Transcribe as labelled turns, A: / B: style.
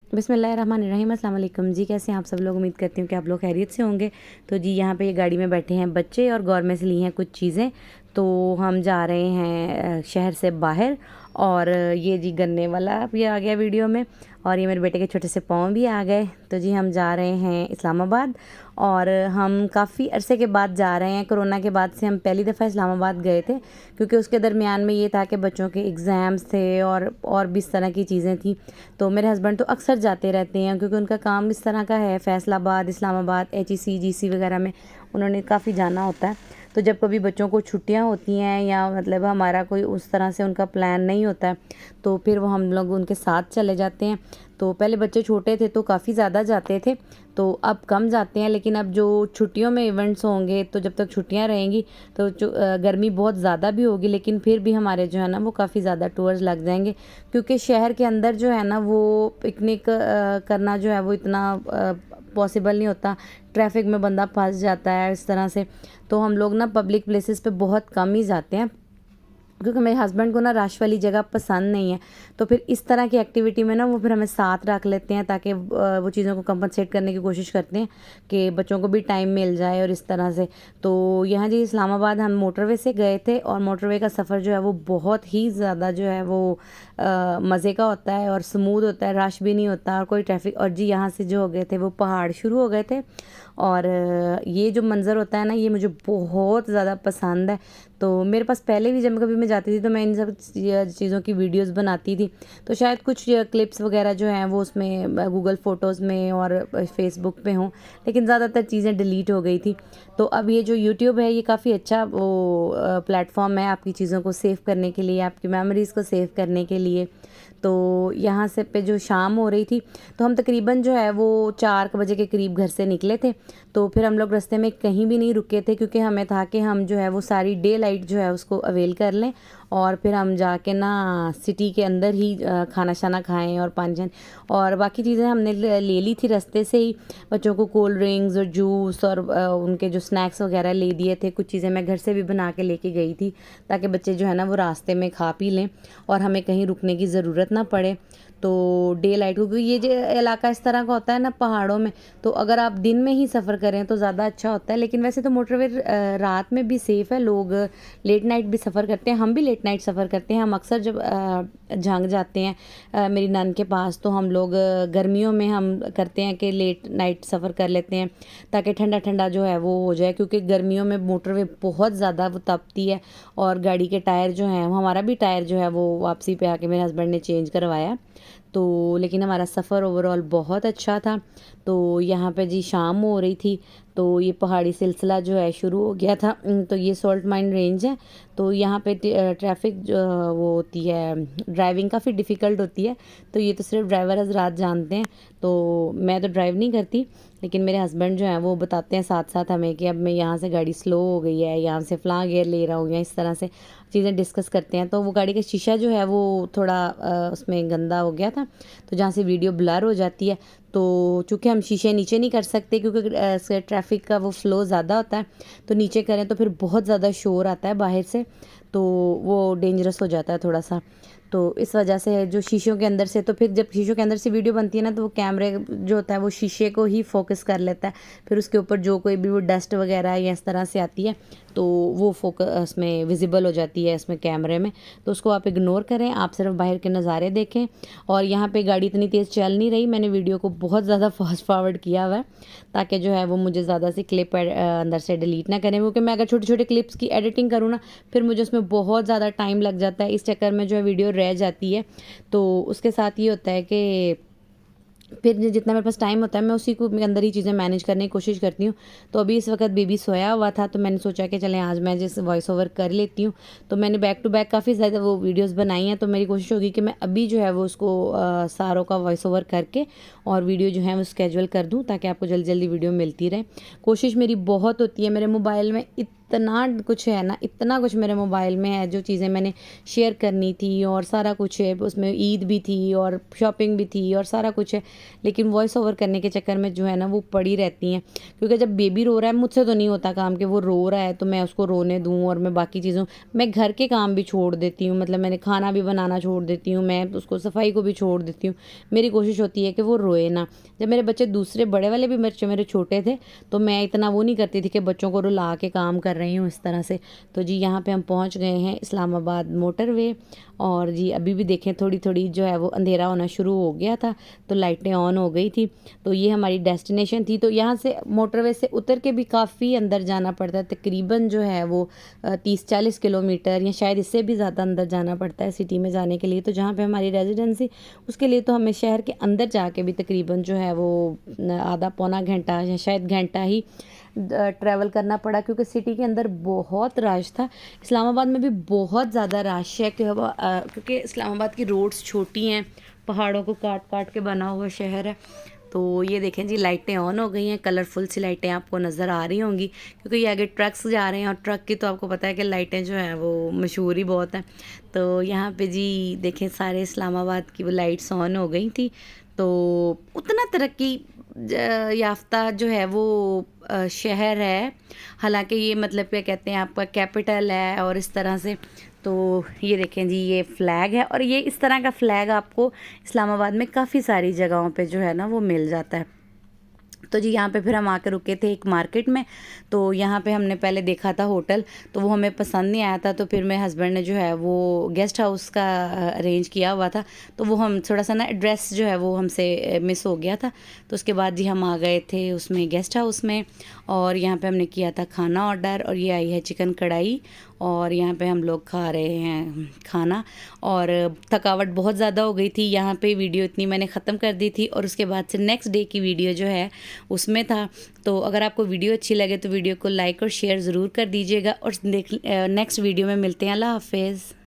A: बिस्मिल्लाहिर्रहमानिर्रहीम, अस्सलाम वालेकुम जी। कैसे हैं आप सब लोग? उम्मीद करती हूँ कि आप लोग खैरियत से होंगे। तो जी यहाँ पे ये गाड़ी में बैठे हैं बच्चे और गौर में से ली हैं कुछ चीज़ें। तो हम जा रहे हैं शहर से बाहर। और ये जी गन्ने वाला भी आ गया वीडियो में, और ये मेरे बेटे के छोटे से पाँव भी आ गए। तो जी हम जा रहे हैं इस्लामाबाद, और हम काफ़ी अरसे के बाद जा रहे हैं। कोरोना के बाद से हम पहली दफ़ा इस्लामाबाद गए थे, क्योंकि उसके दरमियान में ये था कि बच्चों के एग्ज़ाम्स थे और भी इस तरह की चीज़ें थी। तो मेरे हस्बैंड तो अक्सर जाते रहते हैं, क्योंकि उनका काम इस तरह का है। फैसलाबाद, इस्लामाबाद, HEC GC वगैरह में उन्होंने काफ़ी जाना होता है। तो जब कभी बच्चों को छुट्टियां होती हैं, या मतलब हमारा कोई उस तरह से उनका प्लान नहीं होता है, तो फिर वो हम लोग उनके साथ चले जाते हैं। तो पहले बच्चे छोटे थे तो काफ़ी ज़्यादा जाते थे, तो अब कम जाते हैं। लेकिन अब जो छुट्टियों में इवेंट्स होंगे, तो जब तक छुट्टियां रहेंगी तो गर्मी बहुत ज़्यादा भी होगी, लेकिन फिर भी हमारे जो है ना वो काफ़ी ज़्यादा टूर्स लग जाएंगे। क्योंकि शहर के अंदर जो है ना वो पिकनिक करना जो है वो इतना पॉसिबल नहीं होता। ट्रैफिक में बंदा फंस जाता है इस तरह से। तो हम लोग ना पब्लिक प्लेसेस पे बहुत कम ही जाते हैं, क्योंकि मेरे हस्बैंड को ना रश वाली जगह पसंद नहीं है। तो फिर इस तरह की एक्टिविटी में ना वो फिर हमें साथ रख लेते हैं, ताकि वो चीज़ों को कंपनसेट करने की कोशिश करते हैं कि बच्चों को भी टाइम मिल जाए और इस तरह से। तो यहाँ जी इस्लामाबाद हम मोटरवे से गए थे, और मोटरवे का सफ़र जो है वो बहुत ही ज़्यादा जो है वो मज़े का होता है और स्मूथ होता है। रश भी नहीं होता और कोई ट्रैफिक। और जी यहाँ से जो हो गए थे वो पहाड़ शुरू हो गए थे, और ये जो मंज़र होता है ना ये मुझे बहुत ज़्यादा पसंद है। तो मेरे पास पहले भी जब कभी मैं जाती थी तो मैं इन सब चीज़ों की वीडियोस बनाती थी। तो शायद कुछ क्लिप्स वगैरह जो हैं वो उसमें गूगल फ़ोटोज़ में और फेसबुक पे हों, लेकिन ज़्यादातर चीज़ें डिलीट हो गई थी। तो अब ये जो यूट्यूब है ये काफ़ी अच्छा वो प्लेटफॉर्म है आपकी चीज़ों को सेव करने के लिए, आपकी मेमोरीज़ को सेव करने के लिए। तो यहाँ से पे जो शाम हो रही थी, तो हम तकरीबन जो है वो 4 बजे के करीब घर से निकले थे। तो फिर हम लोग रास्ते में कहीं भी नहीं रुके थे, क्योंकि हमें था कि हम जो है वो सारी डे लाइट जो है उसको अवेल कर लें, और फिर हम जाके ना सिटी के अंदर ही खाना शाना खाएं और पानी और बाकी चीज़ें हमने ले ली थी रास्ते से ही। बच्चों को कोल्ड ड्रिंक्स और जूस और उनके जो स्नैक्स वगैरह ले दिए थे। कुछ चीज़ें मैं घर से भी बना के लेके गई थी, ताकि बच्चे जो है ना वो रास्ते में खा पी लें और हमें कहीं रुकने की ज़रूरत ना पड़े। तो डे लाइट, क्योंकि ये जो इलाका इस तरह का होता है ना पहाड़ों में, तो अगर आप दिन में ही सफ़र करें तो ज़्यादा अच्छा होता है। लेकिन वैसे तो मोटरवे रात में भी सेफ़ है। लोग लेट नाइट भी सफ़र करते हैं, हम भी लेट नाइट सफ़र करते हैं। हम अक्सर जब झांग जाते हैं मेरी नान के पास, तो हम लोग गर्मियों में हम करते हैं कि लेट नाइट सफ़र कर लेते हैं, ताकि ठंडा ठंडा जो है वो हो जाए। क्योंकि गर्मियों में मोटरवे बहुत ज़्यादा वो तपती है, और गाड़ी के टायर जो हैं, हमारा भी टायर जो है वो वापसी पे आके मेरे हस्बैंड ने चेंज करवाया। तो लेकिन हमारा सफ़र ओवरऑल बहुत अच्छा था। तो यहाँ पे जी शाम हो रही थी, तो ये पहाड़ी सिलसिला जो है शुरू हो गया था। तो ये सॉल्ट माइन रेंज है। तो यहाँ पे ट्रैफिक जो वो होती है, ड्राइविंग काफ़ी डिफ़िकल्ट होती है। तो ये तो सिर्फ ड्राइवर हजरात जानते हैं। तो मैं तो ड्राइव नहीं करती, लेकिन मेरे हस्बैंड जो हैं वो बताते हैं साथ साथ हमें कि अब मैं यहाँ से गाड़ी स्लो हो गई है, यहाँ से फ़लाँ गियर ले रहा हूँ, या इस तरह से चीज़ें डिस्कस करते हैं। तो वो गाड़ी का शीशा जो है वो थोड़ा उसमें गंदा हो गया था, तो जहाँ से वीडियो ब्लर हो जाती है। तो चूँकि हम शीशे नीचे नहीं कर सकते, क्योंकि ट्रैफिक का वो फ़्लो ज़्यादा होता है, तो नीचे करें तो फिर बहुत ज़्यादा शोर आता है बाहर से, तो वो डेंजरस हो जाता है थोड़ा सा। तो इस वजह से जो शीशों के अंदर से, तो फिर जब शीशों के अंदर से वीडियो बनती है ना, तो वो कैमरे जो होता है वो शीशे को ही फोकस कर लेता है। फिर उसके ऊपर जो कोई भी वो डस्ट वगैरह या इस तरह से आती है, तो वो फोकस में विजिबल हो जाती है इसमें कैमरे में। तो उसको आप इग्नोर करें, आप सिर्फ बाहर के नज़ारे देखें। और यहाँ पे गाड़ी इतनी तेज़ चल नहीं रही, मैंने वीडियो को बहुत ज़्यादा फास्ट फॉरवर्ड किया हुआ है, ताकि जो है वो मुझे ज़्यादा सी क्लिप अंदर से डिलीट ना करें। क्योंकि मैं अगर छोटे छोटे क्लिप्स की एडिटिंग करूँ ना, फिर मुझे उसमें बहुत ज़्यादा टाइम लग जाता है। इस चक्कर में जो है वीडियो रह जाती है। तो उसके साथ ये होता है कि फिर जितना मेरे पास टाइम होता है मैं उसी को अंदर ही चीज़ें मैनेज करने की कोशिश करती हूँ। तो अभी इस वक्त बेबी सोया हुआ था, तो मैंने सोचा कि चलें आज मैं जैसे वॉइस ओवर कर लेती हूँ। तो मैंने बैक टू बैक काफ़ी ज़्यादा वो वीडियोस बनाई हैं। तो मेरी कोशिश होगी कि मैं अभी जो है वो उसको सारों का वॉइस ओवर करके और वीडियो जो है वो स्केजुअल कर दूँ, ताकि आपको जल्दी जल्दी वीडियो मिलती रहे। कोशिश मेरी बहुत होती है। मेरे मोबाइल में इतना कुछ है ना, इतना कुछ मेरे मोबाइल में है जो चीज़ें मैंने शेयर करनी थी, और सारा कुछ है उसमें, ईद भी थी और शॉपिंग भी थी और सारा कुछ है। लेकिन वॉइस ओवर करने के चक्कर में जो है ना वो पड़ी रहती हैं, क्योंकि जब बेबी रो रहा है, मुझसे तो नहीं होता काम कि वो रो रहा है तो मैं उसको रोने दूँ और मैं बाकी चीज़ों, मैं घर के काम भी छोड़ देती हूँ, मतलब मैंने खाना भी बनाना छोड़ देती हूँ, मैं उसको सफाई को भी छोड़ देती हूँ। मेरी कोशिश होती है कि वो रोए ना। जब मेरे बच्चे दूसरे बड़े वाले भी बच्चे मेरे छोटे थे तो मैं इतना वो नहीं करती थी कि बच्चों को रुला के काम कर रही हूँ इस तरह से। तो जी यहाँ पे हम पहुँच गए हैं इस्लामाबाद मोटरवे, और जी अभी भी देखें थोड़ी थोड़ी जो है वो अंधेरा होना शुरू हो गया था, तो लाइटें ऑन हो गई थी। तो ये हमारी डेस्टिनेशन थी। तो यहाँ से मोटरवे से उतर के भी काफ़ी अंदर जाना पड़ता है, तकरीबन जो है वो 30-40 किलोमीटर या शायद इससे भी ज़्यादा अंदर जाना पड़ता है सिटी में जाने के लिए। तो जहाँ पे हमारी रेजिडेंसी, उसके लिए तो हमें शहर के अंदर जाके भी तकरीबन जो है वो आधा पौना घंटा या शायद घंटा ही ट्रैवल करना पड़ा, क्योंकि सिटी के अंदर बहुत रश था। इस्लामाबाद में भी बहुत ज़्यादा रश है, क्योंकि इस्लामाबाद की रोड्स छोटी हैं, पहाड़ों को काट काट के बना हुआ शहर है। तो ये देखें जी, लाइटें ऑन हो गई हैं, कलरफुल सी लाइटें आपको नज़र आ रही होंगी, क्योंकि ये आगे ट्रक्स जा रहे हैं और ट्रक की तो आपको पता है कि लाइटें जो हैं वो मशहूर ही बहुत हैं। तो यहाँ पे जी देखें सारे इस्लामाबाद की वो लाइट्स ऑन हो गई थी। तो उतना तरक्की याफ्ता जो है वो शहर है, हालांकि ये मतलब क्या कहते हैं आपका कैपिटल है और इस तरह से। तो ये देखें जी, ये फ़्लैग है, और ये इस तरह का फ़्लैग आपको इस्लामाबाद में काफ़ी सारी जगहों पे जो है ना वो मिल जाता है। तो जी यहाँ पे फिर हम आकर रुके थे एक मार्केट में। तो यहाँ पे हमने पहले देखा था होटल, तो वो हमें पसंद नहीं आया था, तो फिर मेरे हस्बैंड ने जो है वो गेस्ट हाउस का अरेंज किया हुआ था। तो वो हम थोड़ा सा ना एड्रेस जो है वो हमसे मिस हो गया था। तो उसके बाद जी हम आ गए थे उसमें गेस्ट हाउस में, और यहाँ पे हमने किया था खाना ऑर्डर, और ये आई है चिकन कढ़ाई, और यहाँ पे हम लोग खा रहे हैं खाना। और थकावट बहुत ज़्यादा हो गई थी, यहाँ पे वीडियो इतनी मैंने ख़त्म कर दी थी, और उसके बाद से नेक्स्ट डे की वीडियो जो है उसमें था। तो अगर आपको वीडियो अच्छी लगे तो वीडियो को लाइक और शेयर ज़रूर कर दीजिएगा, और नेक्स्ट वीडियो में मिलते हैं। अल्लाह हाफिज़।